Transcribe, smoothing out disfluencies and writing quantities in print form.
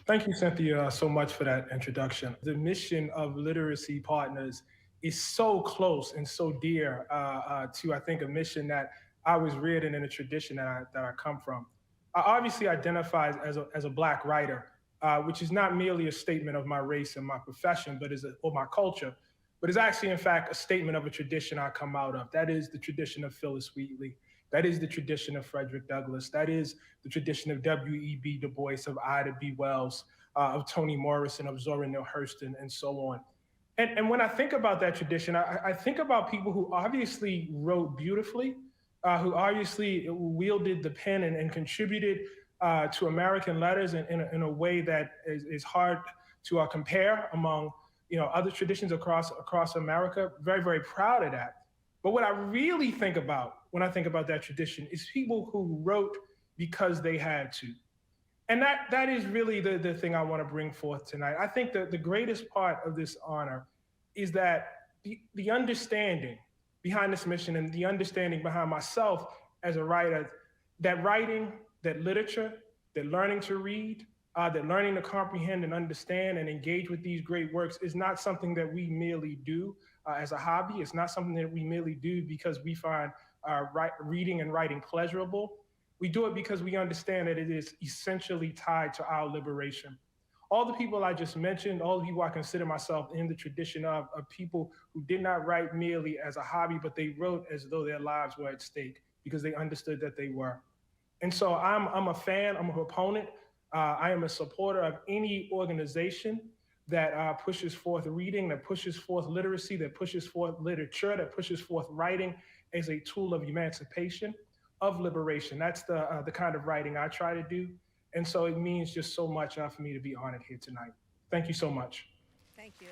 Thank you, Cynthia, so much for that introduction. The mission of Literacy Partners is so close and so dear to, I think, a mission that I was reared in a tradition that I come from. I obviously identify as a Black writer, which is not merely a statement of my race and my profession, or my culture, but is actually, in fact, a statement of a tradition I come out of. That is the tradition of Phyllis Wheatley. That is the tradition of Frederick Douglass. That is the tradition of W.E.B. Du Bois, of Ida B. Wells, of Toni Morrison, of Zora Neale Hurston, and so on. And when I think about that tradition, I think about people who obviously wrote beautifully, who obviously wielded the pen and contributed to American letters in a way that is hard to compare among other traditions across America. Very, very proud of that. But what I really think about when I think about that tradition is people who wrote because they had to. And that is really the thing I want to bring forth tonight. I think that the greatest part of this honor is that the understanding behind this mission and the understanding behind myself as a writer, that writing, that literature, that learning to read, that learning to comprehend and understand and engage with these great works is not something that we merely do as a hobby. It's not something that we merely do because we find reading and writing pleasurable. We do it because we understand that it is essentially tied to our liberation. All the people I just mentioned, all the people I consider myself in the tradition of people who did not write merely as a hobby, but they wrote as though their lives were at stake because they understood that they were. And so I'm a fan, I'm a proponent, I am a supporter of any organization that pushes forth reading, that pushes forth literacy, that pushes forth literature, that pushes forth writing as a tool of emancipation, of liberation. That's the kind of writing I try to do. And so it means just so much for me to be honored here tonight. Thank you so much. Thank you.